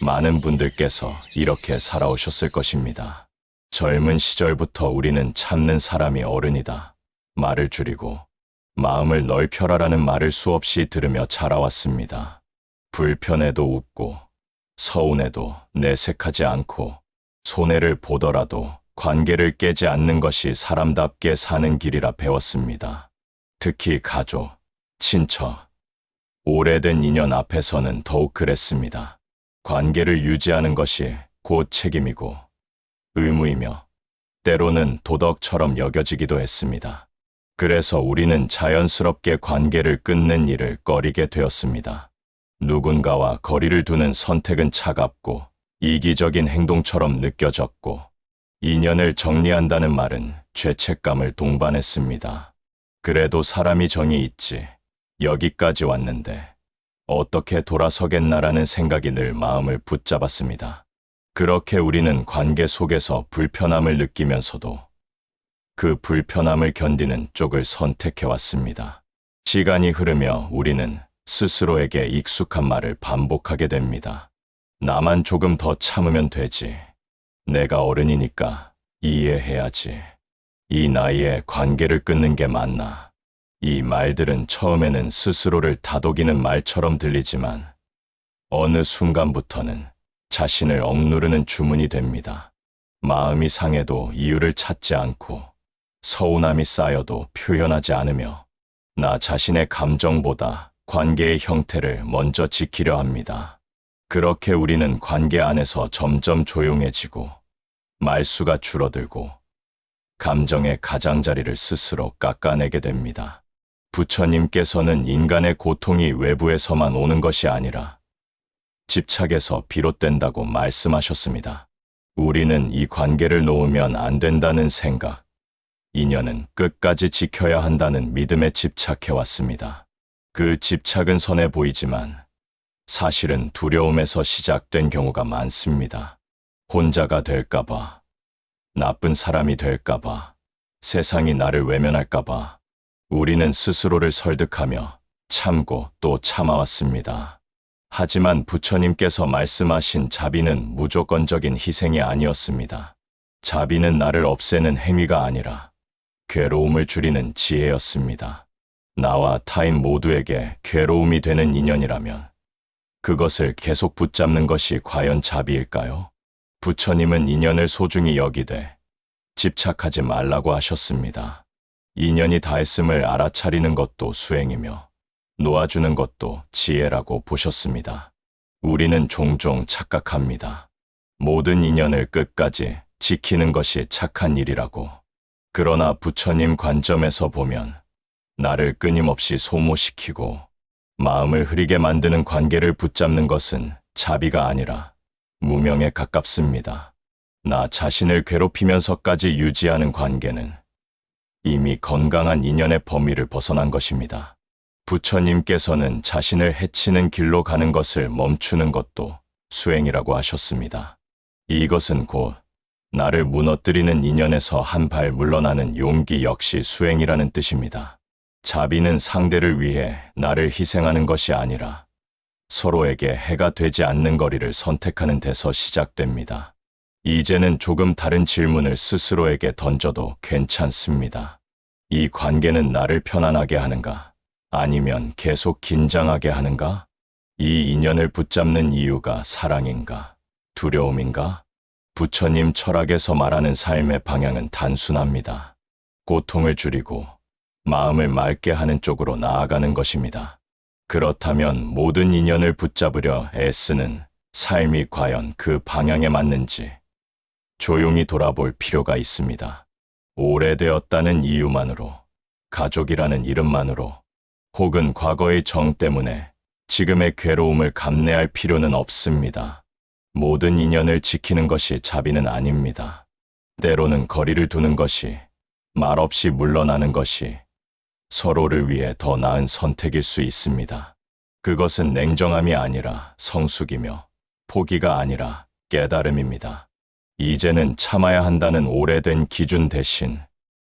많은 분들께서 이렇게 살아오셨을 것입니다. 젊은 시절부터 우리는 참는 사람이 어른이다. 말을 줄이고 마음을 넓혀라라는 말을 수없이 들으며 자라왔습니다. 불편해도 웃고 서운해도 내색하지 않고 손해를 보더라도 관계를 깨지 않는 것이 사람답게 사는 길이라 배웠습니다. 특히 가족, 친척, 오래된 인연 앞에서는 더욱 그랬습니다. 관계를 유지하는 것이 곧 책임이고 의무이며 때로는 도덕처럼 여겨지기도 했습니다. 그래서 우리는 자연스럽게 관계를 끊는 일을 꺼리게 되었습니다. 누군가와 거리를 두는 선택은 차갑고 이기적인 행동처럼 느껴졌고 인연을 정리한다는 말은 죄책감을 동반했습니다. 그래도 사람이 정이 있지. 여기까지 왔는데 어떻게 돌아서겠나라는 생각이 늘 마음을 붙잡았습니다. 그렇게 우리는 관계 속에서 불편함을 느끼면서도 그 불편함을 견디는 쪽을 선택해왔습니다. 시간이 흐르며 우리는 스스로에게 익숙한 말을 반복하게 됩니다. 나만 조금 더 참으면 되지. 내가 어른이니까 이해해야지. 이 나이에 관계를 끊는 게 맞나. 이 말들은 처음에는 스스로를 다독이는 말처럼 들리지만 어느 순간부터는 자신을 억누르는 주문이 됩니다. 마음이 상해도 이유를 찾지 않고 서운함이 쌓여도 표현하지 않으며 나 자신의 감정보다 관계의 형태를 먼저 지키려 합니다. 그렇게 우리는 관계 안에서 점점 조용해지고 말수가 줄어들고 감정의 가장자리를 스스로 깎아내게 됩니다. 부처님께서는 인간의 고통이 외부에서만 오는 것이 아니라 집착에서 비롯된다고 말씀하셨습니다. 우리는 이 관계를 놓으면 안 된다는 생각, 인연은 끝까지 지켜야 한다는 믿음에 집착해왔습니다. 그 집착은 선해 보이지만 사실은 두려움에서 시작된 경우가 많습니다. 혼자가 될까봐, 나쁜 사람이 될까봐, 세상이 나를 외면할까봐 우리는 스스로를 설득하며 참고 또 참아왔습니다. 하지만 부처님께서 말씀하신 자비는 무조건적인 희생이 아니었습니다. 자비는 나를 없애는 행위가 아니라 괴로움을 줄이는 지혜였습니다. 나와 타인 모두에게 괴로움이 되는 인연이라면 그것을 계속 붙잡는 것이 과연 자비일까요? 부처님은 인연을 소중히 여기되 집착하지 말라고 하셨습니다. 인연이 다했음을 알아차리는 것도 수행이며 놓아주는 것도 지혜라고 보셨습니다. 우리는 종종 착각합니다. 모든 인연을 끝까지 지키는 것이 착한 일이라고. 그러나 부처님 관점에서 보면 나를 끊임없이 소모시키고 마음을 흐리게 만드는 관계를 붙잡는 것은 자비가 아니라 무명에 가깝습니다. 나 자신을 괴롭히면서까지 유지하는 관계는 이미 건강한 인연의 범위를 벗어난 것입니다. 부처님께서는 자신을 해치는 길로 가는 것을 멈추는 것도 수행이라고 하셨습니다. 이것은 곧 나를 무너뜨리는 인연에서 한 발 물러나는 용기 역시 수행이라는 뜻입니다. 자비는 상대를 위해 나를 희생하는 것이 아니라 서로에게 해가 되지 않는 거리를 선택하는 데서 시작됩니다. 이제는 조금 다른 질문을 스스로에게 던져도 괜찮습니다. 이 관계는 나를 편안하게 하는가? 아니면 계속 긴장하게 하는가? 이 인연을 붙잡는 이유가 사랑인가? 두려움인가? 부처님 철학에서 말하는 삶의 방향은 단순합니다. 고통을 줄이고 마음을 맑게 하는 쪽으로 나아가는 것입니다. 그렇다면 모든 인연을 붙잡으려 애쓰는 삶이 과연 그 방향에 맞는지 조용히 돌아볼 필요가 있습니다. 오래되었다는 이유만으로, 가족이라는 이름만으로, 혹은 과거의 정 때문에 지금의 괴로움을 감내할 필요는 없습니다. 모든 인연을 지키는 것이 자비는 아닙니다. 때로는 거리를 두는 것이, 말없이 물러나는 것이 서로를 위해 더 나은 선택일 수 있습니다. 그것은 냉정함이 아니라 성숙이며 포기가 아니라 깨달음입니다. 이제는 참아야 한다는 오래된 기준 대신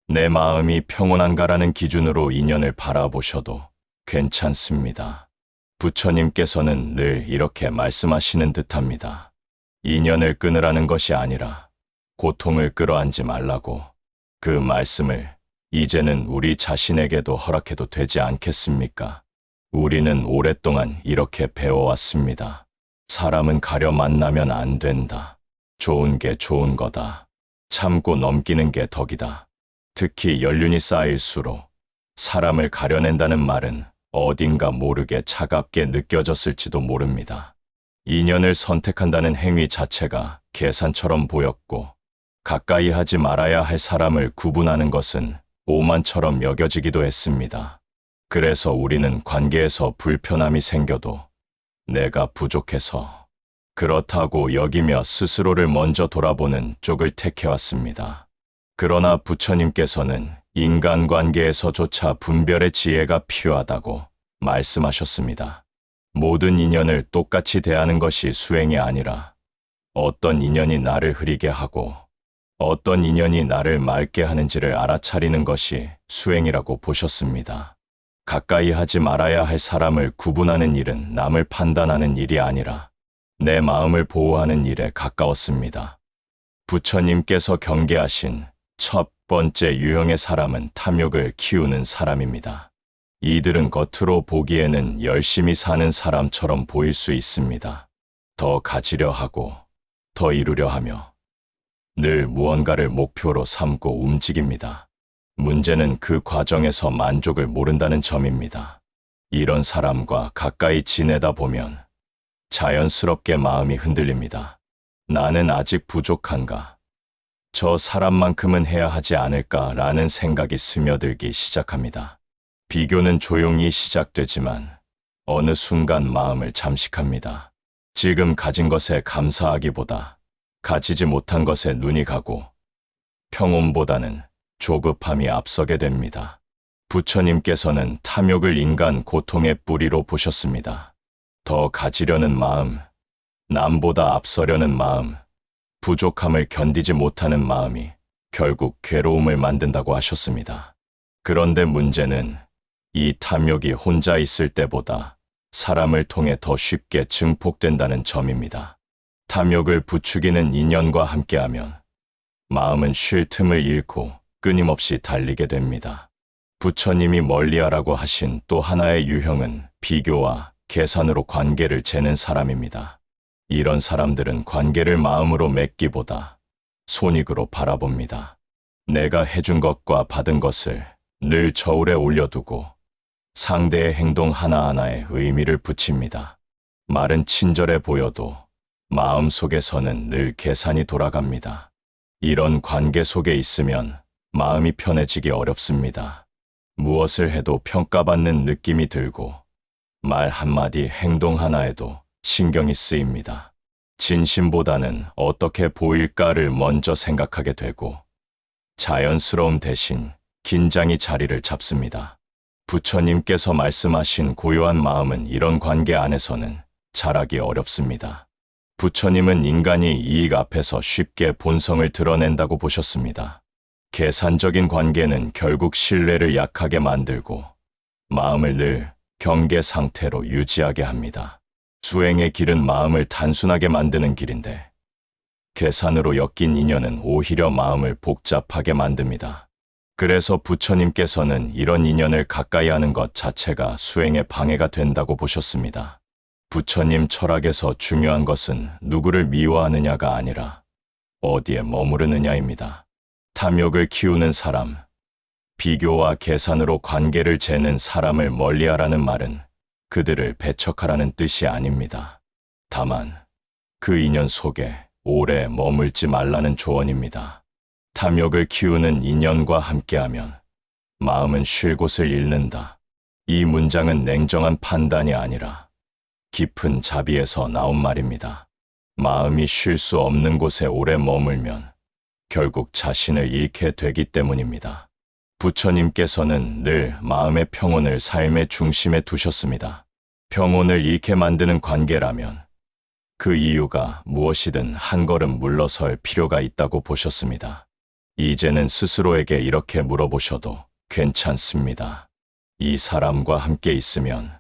내 마음이 평온한가라는 기준으로 인연을 바라보셔도 괜찮습니다. 부처님께서는 늘 이렇게 말씀하시는 듯합니다. 인연을 끊으라는 것이 아니라 고통을 끌어안지 말라고. 그 말씀을 이제는 우리 자신에게도 허락해도 되지 않겠습니까? 우리는 오랫동안 이렇게 배워왔습니다. 사람은 가려 만나면 안 된다. 좋은 게 좋은 거다. 참고 넘기는 게 덕이다. 특히 연륜이 쌓일수록 사람을 가려낸다는 말은 어딘가 모르게 차갑게 느껴졌을지도 모릅니다. 인연을 선택한다는 행위 자체가 계산처럼 보였고, 가까이 하지 말아야 할 사람을 구분하는 것은 오만처럼 여겨지기도 했습니다. 그래서 우리는 관계에서 불편함이 생겨도 내가 부족해서 그렇다고 여기며 스스로를 먼저 돌아보는 쪽을 택해왔습니다. 그러나 부처님께서는 인간관계에서조차 분별의 지혜가 필요하다고 말씀하셨습니다. 모든 인연을 똑같이 대하는 것이 수행이 아니라 어떤 인연이 나를 흐리게 하고 어떤 인연이 나를 맑게 하는지를 알아차리는 것이 수행이라고 보셨습니다. 가까이 하지 말아야 할 사람을 구분하는 일은 남을 판단하는 일이 아니라 내 마음을 보호하는 일에 가까웠습니다. 부처님께서 경계하신 첫 번째 유형의 사람은 탐욕을 키우는 사람입니다. 이들은 겉으로 보기에는 열심히 사는 사람처럼 보일 수 있습니다. 더 가지려 하고, 더 이루려 하며, 늘 무언가를 목표로 삼고 움직입니다. 문제는 그 과정에서 만족을 모른다는 점입니다. 이런 사람과 가까이 지내다 보면 자연스럽게 마음이 흔들립니다. 나는 아직 부족한가? 저 사람만큼은 해야 하지 않을까라는 생각이 스며들기 시작합니다. 비교는 조용히 시작되지만 어느 순간 마음을 잠식합니다. 지금 가진 것에 감사하기보다 가지지 못한 것에 눈이 가고 평온보다는 조급함이 앞서게 됩니다. 부처님께서는 탐욕을 인간 고통의 뿌리로 보셨습니다. 더 가지려는 마음, 남보다 앞서려는 마음, 부족함을 견디지 못하는 마음이 결국 괴로움을 만든다고 하셨습니다. 그런데 문제는 이 탐욕이 혼자 있을 때보다 사람을 통해 더 쉽게 증폭된다는 점입니다. 탐욕을 부추기는 인연과 함께하면 마음은 쉴 틈을 잃고 끊임없이 달리게 됩니다. 부처님이 멀리하라고 하신 또 하나의 유형은 비교와 계산으로 관계를 재는 사람입니다. 이런 사람들은 관계를 마음으로 맺기보다 손익으로 바라봅니다. 내가 해준 것과 받은 것을 늘 저울에 올려두고 상대의 행동 하나하나에 의미를 붙입니다. 말은 친절해 보여도 마음속에서는 늘 계산이 돌아갑니다. 이런 관계 속에 있으면 마음이 편해지기 어렵습니다. 무엇을 해도 평가받는 느낌이 들고 말 한마디 행동 하나에도 신경이 쓰입니다. 진심보다는 어떻게 보일까를 먼저 생각하게 되고 자연스러움 대신 긴장이 자리를 잡습니다. 부처님께서 말씀하신 고요한 마음은 이런 관계 안에서는 자라기 어렵습니다. 부처님은 인간이 이익 앞에서 쉽게 본성을 드러낸다고 보셨습니다. 계산적인 관계는 결국 신뢰를 약하게 만들고 마음을 늘 경계 상태로 유지하게 합니다. 수행의 길은 마음을 단순하게 만드는 길인데 계산으로 엮인 인연은 오히려 마음을 복잡하게 만듭니다. 그래서 부처님께서는 이런 인연을 가까이 하는 것 자체가 수행의 방해가 된다고 보셨습니다. 부처님 철학에서 중요한 것은 누구를 미워하느냐가 아니라 어디에 머무르느냐입니다. 탐욕을 키우는 사람, 비교와 계산으로 관계를 재는 사람을 멀리하라는 말은 그들을 배척하라는 뜻이 아닙니다. 다만 그 인연 속에 오래 머물지 말라는 조언입니다. 탐욕을 키우는 인연과 함께하면 마음은 쉴 곳을 잃는다. 이 문장은 냉정한 판단이 아니라 깊은 자비에서 나온 말입니다. 마음이 쉴 수 없는 곳에 오래 머물면 결국 자신을 잃게 되기 때문입니다. 부처님께서는 늘 마음의 평온을 삶의 중심에 두셨습니다. 평온을 잃게 만드는 관계라면 그 이유가 무엇이든 한 걸음 물러설 필요가 있다고 보셨습니다. 이제는 스스로에게 이렇게 물어보셔도 괜찮습니다. 이 사람과 함께 있으면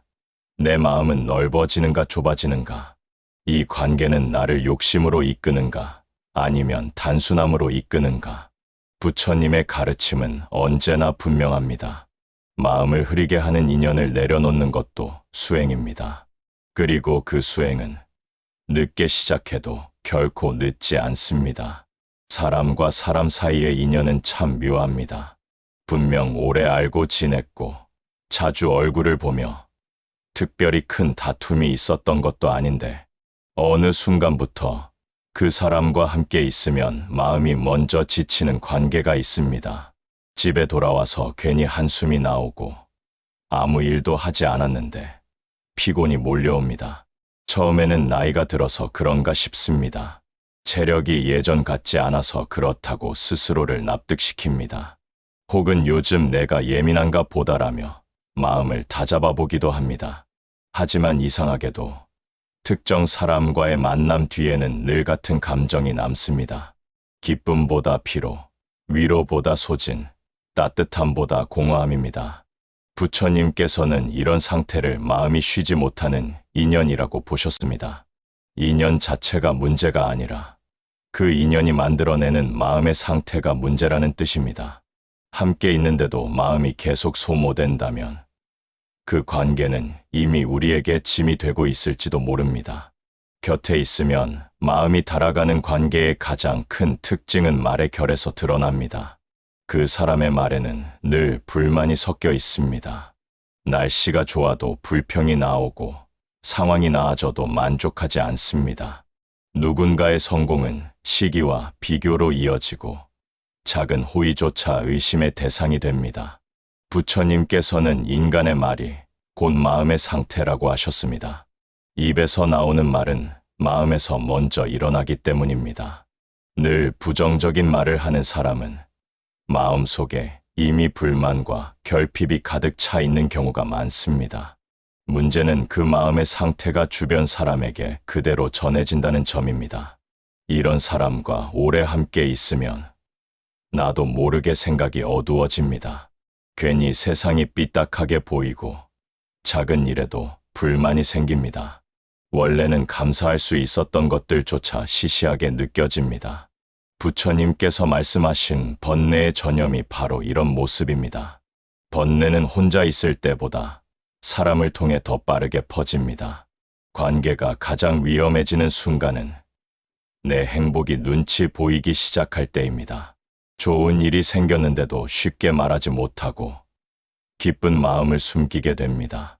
내 마음은 넓어지는가 좁아지는가? 이 관계는 나를 욕심으로 이끄는가? 아니면 단순함으로 이끄는가? 부처님의 가르침은 언제나 분명합니다. 마음을 흐리게 하는 인연을 내려놓는 것도 수행입니다. 그리고 그 수행은 늦게 시작해도 결코 늦지 않습니다. 사람과 사람 사이의 인연은 참 묘합니다. 분명 오래 알고 지냈고 자주 얼굴을 보며 특별히 큰 다툼이 있었던 것도 아닌데 어느 순간부터 그 사람과 함께 있으면 마음이 먼저 지치는 관계가 있습니다. 집에 돌아와서 괜히 한숨이 나오고 아무 일도 하지 않았는데 피곤이 몰려옵니다. 처음에는 나이가 들어서 그런가 싶습니다. 체력이 예전 같지 않아서 그렇다고 스스로를 납득시킵니다. 혹은 요즘 내가 예민한가 보다라며 마음을 다잡아 보기도 합니다. 하지만 이상하게도 특정 사람과의 만남 뒤에는 늘 같은 감정이 남습니다. 기쁨보다 피로, 위로보다 소진, 따뜻함보다 공허함입니다. 부처님께서는 이런 상태를 마음이 쉬지 못하는 인연이라고 보셨습니다. 인연 자체가 문제가 아니라 그 인연이 만들어내는 마음의 상태가 문제라는 뜻입니다. 함께 있는데도 마음이 계속 소모된다면 그 관계는 이미 우리에게 짐이 되고 있을지도 모릅니다. 곁에 있으면 마음이 달아가는 관계의 가장 큰 특징은 말의 결에서 드러납니다. 그 사람의 말에는 늘 불만이 섞여 있습니다. 날씨가 좋아도 불평이 나오고 상황이 나아져도 만족하지 않습니다. 누군가의 성공은 시기와 비교로 이어지고 작은 호의조차 의심의 대상이 됩니다. 부처님께서는 인간의 말이 곧 마음의 상태라고 하셨습니다. 입에서 나오는 말은 마음에서 먼저 일어나기 때문입니다. 늘 부정적인 말을 하는 사람은 마음속에 이미 불만과 결핍이 가득 차 있는 경우가 많습니다. 문제는 그 마음의 상태가 주변 사람에게 그대로 전해진다는 점입니다. 이런 사람과 오래 함께 있으면 나도 모르게 생각이 어두워집니다. 괜히 세상이 삐딱하게 보이고 작은 일에도 불만이 생깁니다. 원래는 감사할 수 있었던 것들조차 시시하게 느껴집니다. 부처님께서 말씀하신 번뇌의 전염이 바로 이런 모습입니다. 번뇌는 혼자 있을 때보다 사람을 통해 더 빠르게 퍼집니다. 관계가 가장 위험해지는 순간은 내 행복이 눈치 보이기 시작할 때입니다. 좋은 일이 생겼는데도 쉽게 말하지 못하고 기쁜 마음을 숨기게 됩니다.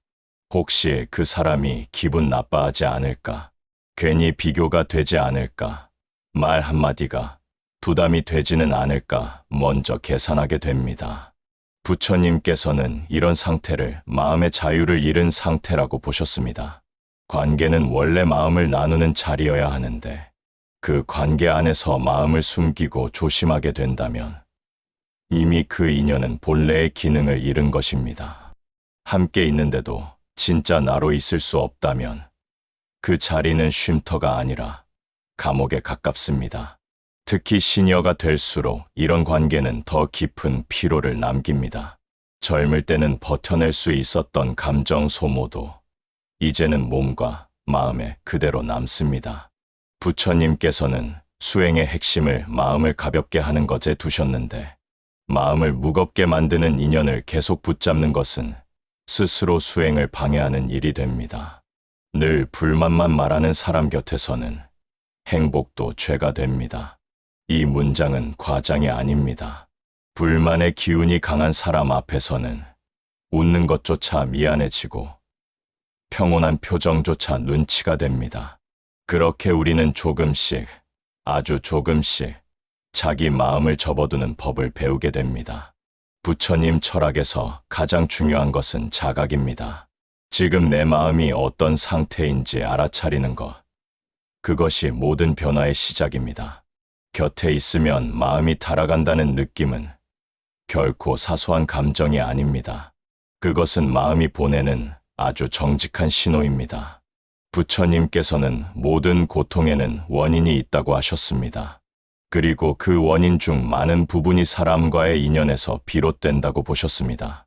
혹시 그 사람이 기분 나빠하지 않을까? 괜히 비교가 되지 않을까? 말 한마디가 부담이 되지는 않을까 먼저 계산하게 됩니다. 부처님께서는 이런 상태를 마음의 자유를 잃은 상태라고 보셨습니다. 관계는 원래 마음을 나누는 자리여야 하는데 그 관계 안에서 마음을 숨기고 조심하게 된다면 이미 그 인연은 본래의 기능을 잃은 것입니다. 함께 있는데도 진짜 나로 있을 수 없다면 그 자리는 쉼터가 아니라 감옥에 가깝습니다. 특히 시니어가 될수록 이런 관계는 더 깊은 피로를 남깁니다. 젊을 때는 버텨낼 수 있었던 감정 소모도 이제는 몸과 마음에 그대로 남습니다. 부처님께서는 수행의 핵심을 마음을 가볍게 하는 것에 두셨는데 마음을 무겁게 만드는 인연을 계속 붙잡는 것은 스스로 수행을 방해하는 일이 됩니다. 늘 불만만 말하는 사람 곁에서는 행복도 죄가 됩니다. 이 문장은 과장이 아닙니다. 불만의 기운이 강한 사람 앞에서는 웃는 것조차 미안해지고 평온한 표정조차 눈치가 됩니다. 그렇게 우리는 조금씩, 아주 조금씩 자기 마음을 접어두는 법을 배우게 됩니다. 부처님 철학에서 가장 중요한 것은 자각입니다. 지금 내 마음이 어떤 상태인지 알아차리는 것. 그것이 모든 변화의 시작입니다. 곁에 있으면 마음이 달아간다는 느낌은 결코 사소한 감정이 아닙니다. 그것은 마음이 보내는 아주 정직한 신호입니다. 부처님께서는 모든 고통에는 원인이 있다고 하셨습니다. 그리고 그 원인 중 많은 부분이 사람과의 인연에서 비롯된다고 보셨습니다.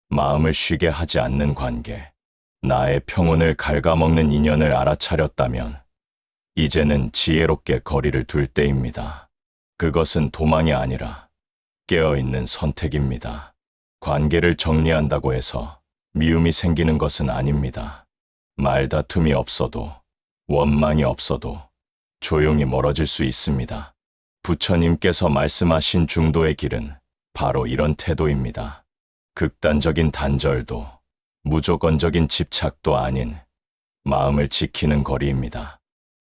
마음을 쉬게 하지 않는 관계, 나의 평온을 갉아먹는 인연을 알아차렸다면 이제는 지혜롭게 거리를 둘 때입니다. 그것은 도망이 아니라 깨어있는 선택입니다. 관계를 정리한다고 해서 미움이 생기는 것은 아닙니다. 말다툼이 없어도, 원망이 없어도 조용히 멀어질 수 있습니다. 부처님께서 말씀하신 중도의 길은 바로 이런 태도입니다. 극단적인 단절도, 무조건적인 집착도 아닌 마음을 지키는 거리입니다.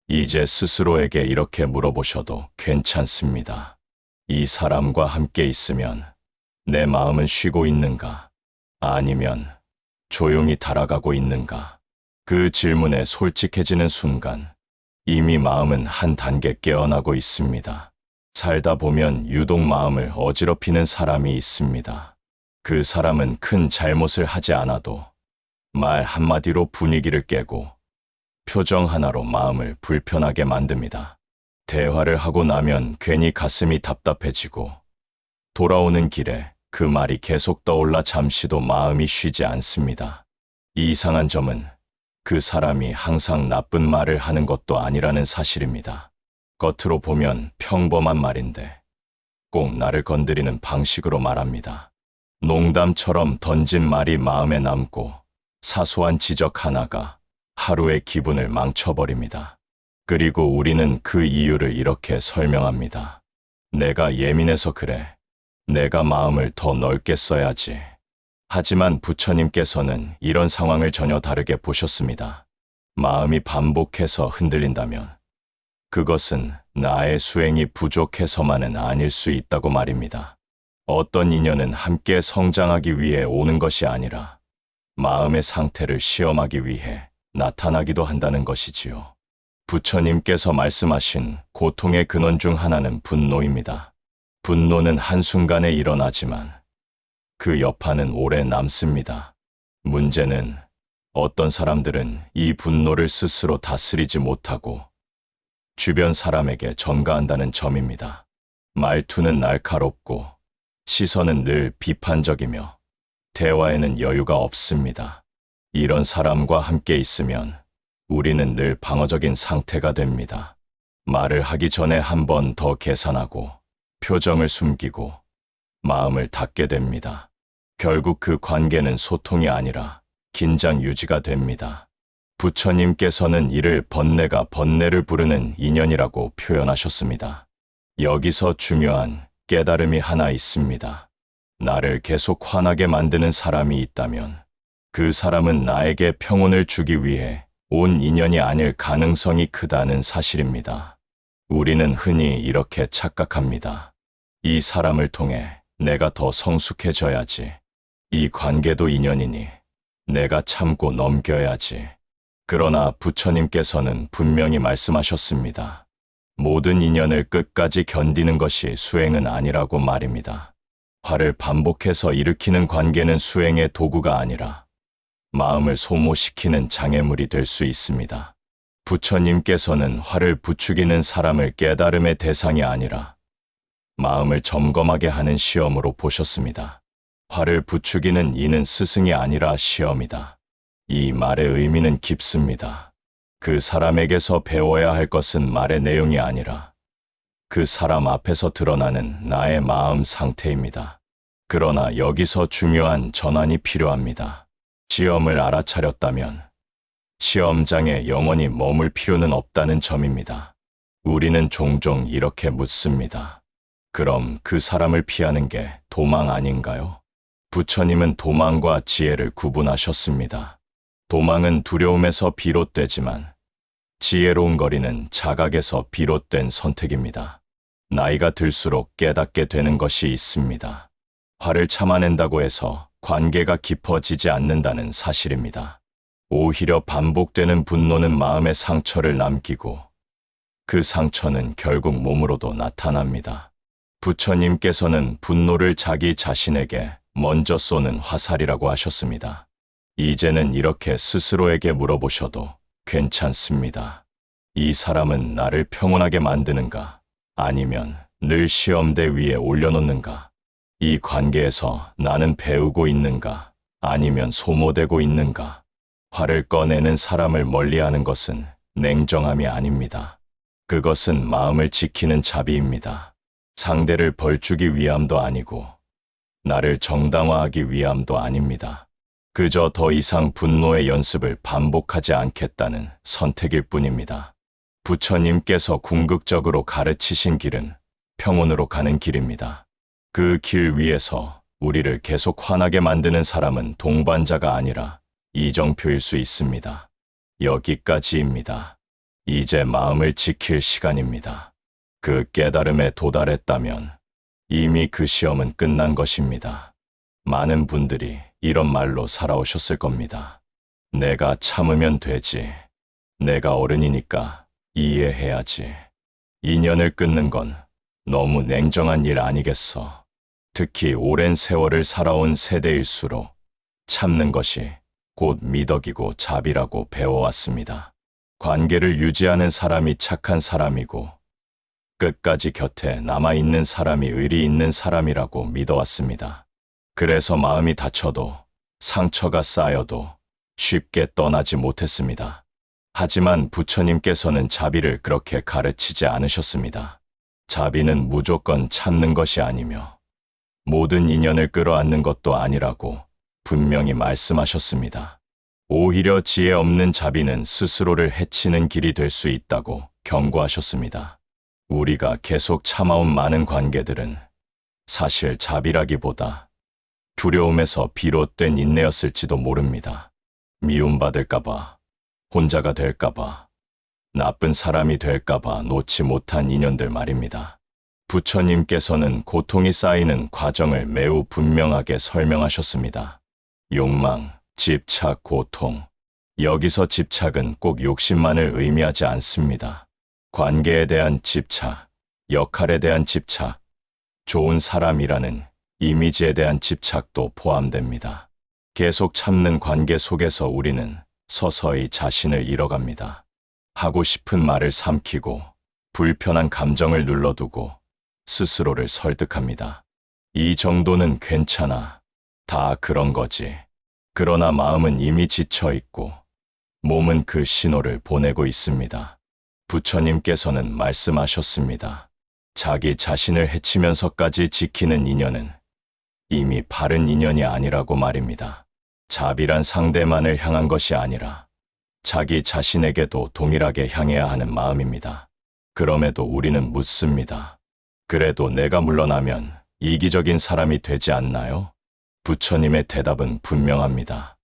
이제 스스로에게 이렇게 물어보셔도 괜찮습니다. 이 사람과 함께 있으면 내 마음은 쉬고 있는가? 아니면 조용히 달아가고 있는가? 그 질문에 솔직해지는 순간 이미 마음은 한 단계 깨어나고 있습니다. 살다 보면 유독 마음을 어지럽히는 사람이 있습니다. 그 사람은 큰 잘못을 하지 않아도 말 한마디로 분위기를 깨고 표정 하나로 마음을 불편하게 만듭니다. 대화를 하고 나면 괜히 가슴이 답답해지고 돌아오는 길에 그 말이 계속 떠올라 잠시도 마음이 쉬지 않습니다. 이상한 점은 그 사람이 항상 나쁜 말을 하는 것도 아니라는 사실입니다. 겉으로 보면 평범한 말인데 꼭 나를 건드리는 방식으로 말합니다. 농담처럼 던진 말이 마음에 남고 사소한 지적 하나가 하루의 기분을 망쳐버립니다. 그리고 우리는 그 이유를 이렇게 설명합니다. 내가 예민해서 그래. 내가 마음을 더 넓게 써야지. 하지만 부처님께서는 이런 상황을 전혀 다르게 보셨습니다. 마음이 반복해서 흔들린다면 그것은 나의 수행이 부족해서만은 아닐 수 있다고 말입니다. 어떤 인연은 함께 성장하기 위해 오는 것이 아니라 마음의 상태를 시험하기 위해 나타나기도 한다는 것이지요. 부처님께서 말씀하신 고통의 근원 중 하나는 분노입니다. 분노는 한순간에 일어나지만 그 여파는 오래 남습니다. 문제는 어떤 사람들은 이 분노를 스스로 다스리지 못하고 주변 사람에게 전가한다는 점입니다. 말투는 날카롭고 시선은 늘 비판적이며 대화에는 여유가 없습니다. 이런 사람과 함께 있으면 우리는 늘 방어적인 상태가 됩니다. 말을 하기 전에 한 번 더 계산하고 표정을 숨기고 마음을 닫게 됩니다. 결국 그 관계는 소통이 아니라 긴장 유지가 됩니다. 부처님께서는 이를 번뇌가 번뇌를 부르는 인연이라고 표현하셨습니다. 여기서 중요한 깨달음이 하나 있습니다. 나를 계속 화나게 만드는 사람이 있다면 그 사람은 나에게 평온을 주기 위해 온 인연이 아닐 가능성이 크다는 사실입니다. 우리는 흔히 이렇게 착각합니다. 이 사람을 통해 내가 더 성숙해져야지. 이 관계도 인연이니 내가 참고 넘겨야지. 그러나 부처님께서는 분명히 말씀하셨습니다. 모든 인연을 끝까지 견디는 것이 수행은 아니라고 말입니다. 화를 반복해서 일으키는 관계는 수행의 도구가 아니라 마음을 소모시키는 장애물이 될 수 있습니다. 부처님께서는 화를 부추기는 사람을 깨달음의 대상이 아니라 마음을 점검하게 하는 시험으로 보셨습니다. 화를 부추기는 이는 스승이 아니라 시험이다. 이 말의 의미는 깊습니다. 그 사람에게서 배워야 할 것은 말의 내용이 아니라 그 사람 앞에서 드러나는 나의 마음 상태입니다. 그러나 여기서 중요한 전환이 필요합니다. 시험을 알아차렸다면 시험장에 영원히 머물 필요는 없다는 점입니다. 우리는 종종 이렇게 묻습니다. 그럼 그 사람을 피하는 게 도망 아닌가요? 부처님은 도망과 지혜를 구분하셨습니다. 도망은 두려움에서 비롯되지만 지혜로운 거리는 자각에서 비롯된 선택입니다. 나이가 들수록 깨닫게 되는 것이 있습니다. 화를 참아낸다고 해서 관계가 깊어지지 않는다는 사실입니다. 오히려 반복되는 분노는 마음의 상처를 남기고 그 상처는 결국 몸으로도 나타납니다. 부처님께서는 분노를 자기 자신에게 먼저 쏘는 화살이라고 하셨습니다. 이제는 이렇게 스스로에게 물어보셔도 괜찮습니다. 이 사람은 나를 평온하게 만드는가? 아니면 늘 시험대 위에 올려놓는가? 이 관계에서 나는 배우고 있는가? 아니면 소모되고 있는가? 화를 꺼내는 사람을 멀리하는 것은 냉정함이 아닙니다. 그것은 마음을 지키는 자비입니다. 상대를 벌주기 위함도 아니고 나를 정당화하기 위함도 아닙니다. 그저 더 이상 분노의 연습을 반복하지 않겠다는 선택일 뿐입니다. 부처님께서 궁극적으로 가르치신 길은 평온으로 가는 길입니다. 그 길 위에서 우리를 계속 화나게 만드는 사람은 동반자가 아니라 이정표일 수 있습니다. 여기까지입니다. 이제 마음을 지킬 시간입니다. 그 깨달음에 도달했다면 이미 그 시험은 끝난 것입니다. 많은 분들이 이런 말로 살아오셨을 겁니다. 내가 참으면 되지. 내가 어른이니까 이해해야지. 인연을 끊는 건 너무 냉정한 일 아니겠어. 특히 오랜 세월을 살아온 세대일수록 참는 것이 곧 미덕이고 자비라고 배워왔습니다. 관계를 유지하는 사람이 착한 사람이고 끝까지 곁에 남아있는 사람이 의리 있는 사람이라고 믿어왔습니다. 그래서 마음이 다쳐도 상처가 쌓여도 쉽게 떠나지 못했습니다. 하지만 부처님께서는 자비를 그렇게 가르치지 않으셨습니다. 자비는 무조건 참는 것이 아니며 모든 인연을 끌어안는 것도 아니라고 분명히 말씀하셨습니다. 오히려 지혜 없는 자비는 스스로를 해치는 길이 될 수 있다고 경고하셨습니다. 우리가 계속 참아온 많은 관계들은 사실 자비라기보다 두려움에서 비롯된 인내였을지도 모릅니다. 미움받을까봐, 혼자가 될까봐, 나쁜 사람이 될까봐 놓지 못한 인연들 말입니다. 부처님께서는 고통이 쌓이는 과정을 매우 분명하게 설명하셨습니다. 욕망, 집착, 고통. 여기서 집착은 꼭 욕심만을 의미하지 않습니다. 관계에 대한 집착, 역할에 대한 집착, 좋은 사람이라는 이미지에 대한 집착도 포함됩니다. 계속 참는 관계 속에서 우리는 서서히 자신을 잃어갑니다. 하고 싶은 말을 삼키고 불편한 감정을 눌러두고 스스로를 설득합니다. 이 정도는 괜찮아. 다 그런 거지. 그러나 마음은 이미 지쳐 있고 몸은 그 신호를 보내고 있습니다. 부처님께서는 말씀하셨습니다. 자기 자신을 해치면서까지 지키는 인연은 이미 바른 인연이 아니라고 말입니다. 자비란 상대만을 향한 것이 아니라 자기 자신에게도 동일하게 향해야 하는 마음입니다. 그럼에도 우리는 묻습니다. 그래도 내가 물러나면 이기적인 사람이 되지 않나요? 부처님의 대답은 분명합니다.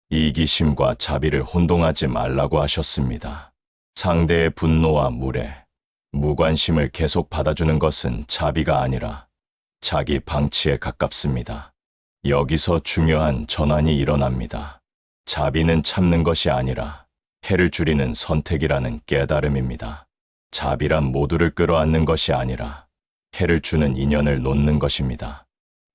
이기심과 자비를 혼동하지 말라고 하셨습니다. 상대의 분노와 무례, 무관심을 계속 받아주는 것은 자비가 아니라 자기 방치에 가깝습니다. 여기서 중요한 전환이 일어납니다. 자비는 참는 것이 아니라 해를 줄이는 선택이라는 깨달음입니다. 자비란 모두를 끌어안는 것이 아니라 해를 주는 인연을 놓는 것입니다.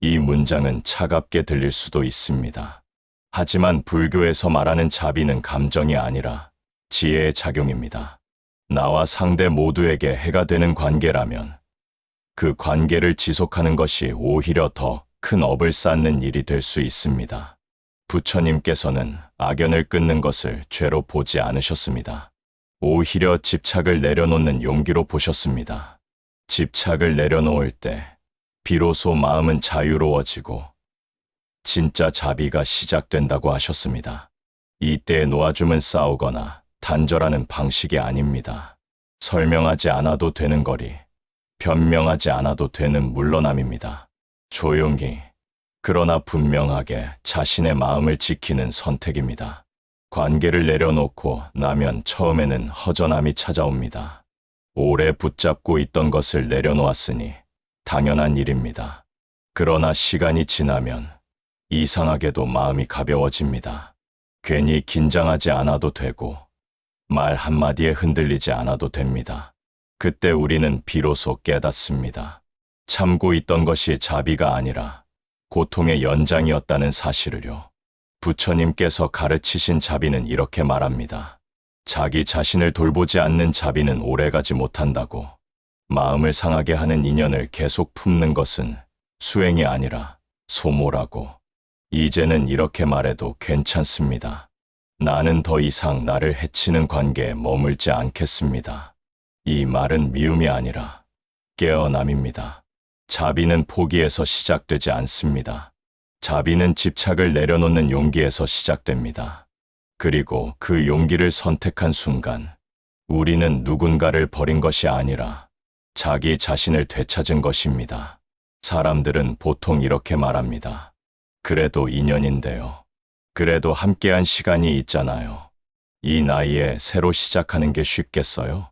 이 문장은 차갑게 들릴 수도 있습니다. 하지만 불교에서 말하는 자비는 감정이 아니라 지혜의 작용입니다. 나와 상대 모두에게 해가 되는 관계라면 그 관계를 지속하는 것이 오히려 더 큰 업을 쌓는 일이 될 수 있습니다. 부처님께서는 악연을 끊는 것을 죄로 보지 않으셨습니다. 오히려 집착을 내려놓는 용기로 보셨습니다. 집착을 내려놓을 때 비로소 마음은 자유로워지고 진짜 자비가 시작된다고 하셨습니다. 이때 놓아줌은 싸우거나 단절하는 방식이 아닙니다. 설명하지 않아도 되는 거리, 변명하지 않아도 되는 물러남입니다. 조용히, 그러나 분명하게 자신의 마음을 지키는 선택입니다. 관계를 내려놓고 나면 처음에는 허전함이 찾아옵니다. 오래 붙잡고 있던 것을 내려놓았으니 당연한 일입니다. 그러나 시간이 지나면 이상하게도 마음이 가벼워집니다. 괜히 긴장하지 않아도 되고 말 한마디에 흔들리지 않아도 됩니다. 그때 우리는 비로소 깨닫습니다. 참고 있던 것이 자비가 아니라 고통의 연장이었다는 사실을요. 부처님께서 가르치신 자비는 이렇게 말합니다. 자기 자신을 돌보지 않는 자비는 오래가지 못한다고. 마음을 상하게 하는 인연을 계속 품는 것은 수행이 아니라 소모라고. 이제는 이렇게 말해도 괜찮습니다. 나는 더 이상 나를 해치는 관계에 머물지 않겠습니다. 이 말은 미움이 아니라 깨어남입니다. 자비는 포기에서 시작되지 않습니다. 자비는 집착을 내려놓는 용기에서 시작됩니다. 그리고 그 용기를 선택한 순간, 우리는 누군가를 버린 것이 아니라 자기 자신을 되찾은 것입니다. 사람들은 보통 이렇게 말합니다. 그래도 인연인데요. 그래도 함께한 시간이 있잖아요. 이 나이에 새로 시작하는 게 쉽겠어요?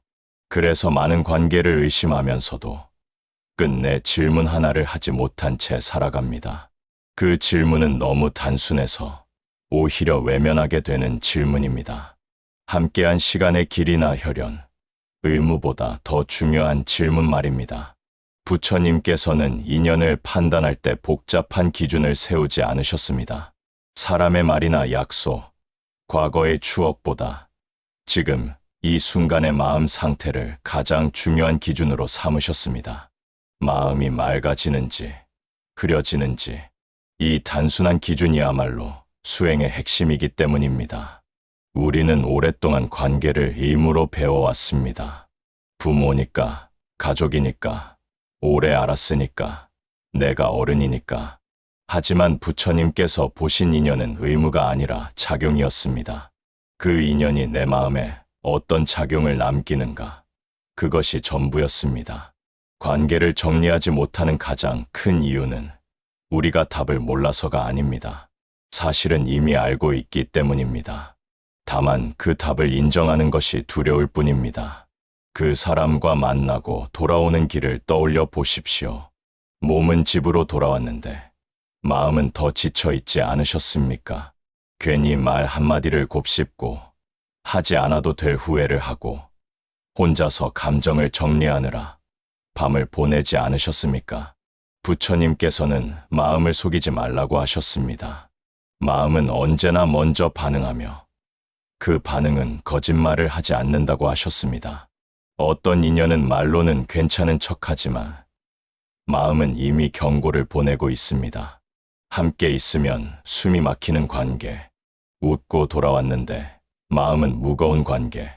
그래서 많은 관계를 의심하면서도 끝내 질문 하나를 하지 못한 채 살아갑니다. 그 질문은 너무 단순해서 오히려 외면하게 되는 질문입니다. 함께한 시간의 길이나 혈연, 의무보다 더 중요한 질문 말입니다. 부처님께서는 인연을 판단할 때 복잡한 기준을 세우지 않으셨습니다. 사람의 말이나 약속, 과거의 추억보다 지금 이 순간의 마음 상태를 가장 중요한 기준으로 삼으셨습니다. 마음이 맑아지는지, 흐려지는지, 이 단순한 기준이야말로 수행의 핵심이기 때문입니다. 우리는 오랫동안 관계를 의무로 배워왔습니다. 부모니까, 가족이니까, 오래 알았으니까, 내가 어른이니까. 하지만 부처님께서 보신 인연은 의무가 아니라 작용이었습니다. 그 인연이 내 마음에 어떤 작용을 남기는가, 그것이 전부였습니다. 관계를 정리하지 못하는 가장 큰 이유는 우리가 답을 몰라서가 아닙니다. 사실은 이미 알고 있기 때문입니다. 다만 그 답을 인정하는 것이 두려울 뿐입니다. 그 사람과 만나고 돌아오는 길을 떠올려 보십시오. 몸은 집으로 돌아왔는데 마음은 더 지쳐 있지 않으셨습니까? 괜히 말 한마디를 곱씹고 하지 않아도 될 후회를 하고 혼자서 감정을 정리하느라 밤을 보내지 않으셨습니까? 부처님께서는 마음을 속이지 말라고 하셨습니다. 마음은 언제나 먼저 반응하며 그 반응은 거짓말을 하지 않는다고 하셨습니다. 어떤 인연은 말로는 괜찮은 척하지만 마음은 이미 경고를 보내고 있습니다. 함께 있으면 숨이 막히는 관계, 웃고 돌아왔는데 마음은 무거운 관계,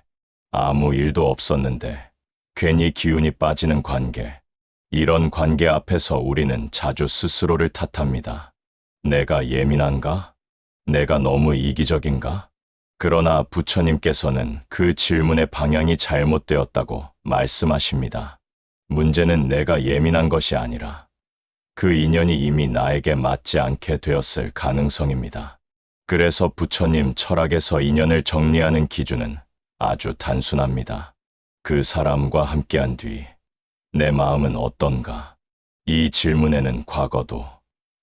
아무 일도 없었는데 괜히 기운이 빠지는 관계, 이런 관계 앞에서 우리는 자주 스스로를 탓합니다. 내가 예민한가? 내가 너무 이기적인가? 그러나 부처님께서는 그 질문의 방향이 잘못되었다고 말씀하십니다. 문제는 내가 예민한 것이 아니라 그 인연이 이미 나에게 맞지 않게 되었을 가능성입니다. 그래서 부처님 철학에서 인연을 정리하는 기준은 아주 단순합니다. 그 사람과 함께한 뒤 내 마음은 어떤가? 이 질문에는 과거도,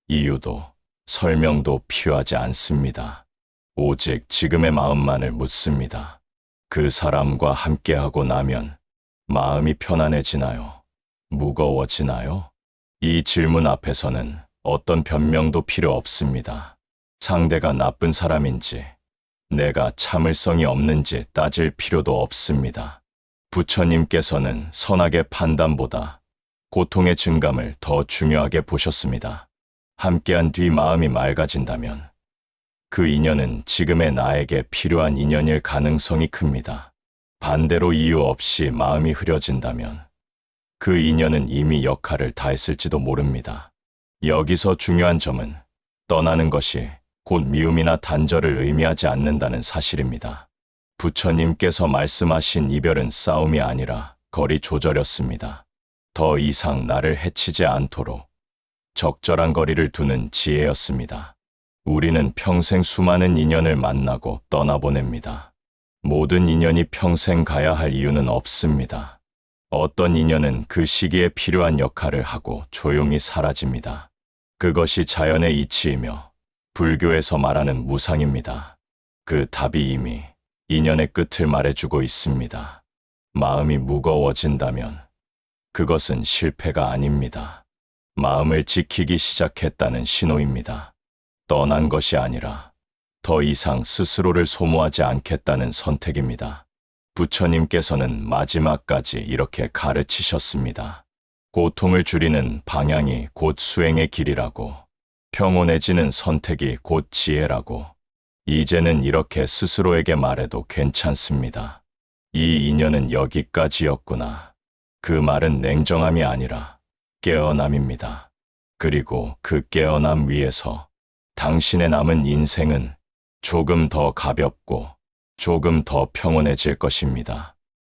이유도, 설명도 필요하지 않습니다. 오직 지금의 마음만을 묻습니다. 그 사람과 함께하고 나면 마음이 편안해지나요? 무거워지나요? 이 질문 앞에서는 어떤 변명도 필요 없습니다. 상대가 나쁜 사람인지, 내가 참을성이 없는지 따질 필요도 없습니다. 부처님께서는 선악의 판단보다 고통의 증감을 더 중요하게 보셨습니다. 함께한 뒤 마음이 맑아진다면 그 인연은 지금의 나에게 필요한 인연일 가능성이 큽니다. 반대로 이유 없이 마음이 흐려진다면 그 인연은 이미 역할을 다했을지도 모릅니다. 여기서 중요한 점은 떠나는 것이 곧 미움이나 단절을 의미하지 않는다는 사실입니다. 부처님께서 말씀하신 이별은 싸움이 아니라 거리 조절이었습니다. 더 이상 나를 해치지 않도록 적절한 거리를 두는 지혜였습니다. 우리는 평생 수많은 인연을 만나고 떠나보냅니다. 모든 인연이 평생 가야 할 이유는 없습니다. 어떤 인연은 그 시기에 필요한 역할을 하고 조용히 사라집니다. 그것이 자연의 이치이며 불교에서 말하는 무상입니다. 그 답이 이미 인연의 끝을 말해주고 있습니다. 마음이 무거워진다면 그것은 실패가 아닙니다. 마음을 지키기 시작했다는 신호입니다. 떠난 것이 아니라 더 이상 스스로를 소모하지 않겠다는 선택입니다. 부처님께서는 마지막까지 이렇게 가르치셨습니다. 고통을 줄이는 방향이 곧 수행의 길이라고, 평온해지는 선택이 곧 지혜라고, 이제는 이렇게 스스로에게 말해도 괜찮습니다. 이 인연은 여기까지였구나. 그 말은 냉정함이 아니라 깨어남입니다. 그리고 그 깨어남 위에서 당신의 남은 인생은 조금 더 가볍고 조금 더 평온해질 것입니다.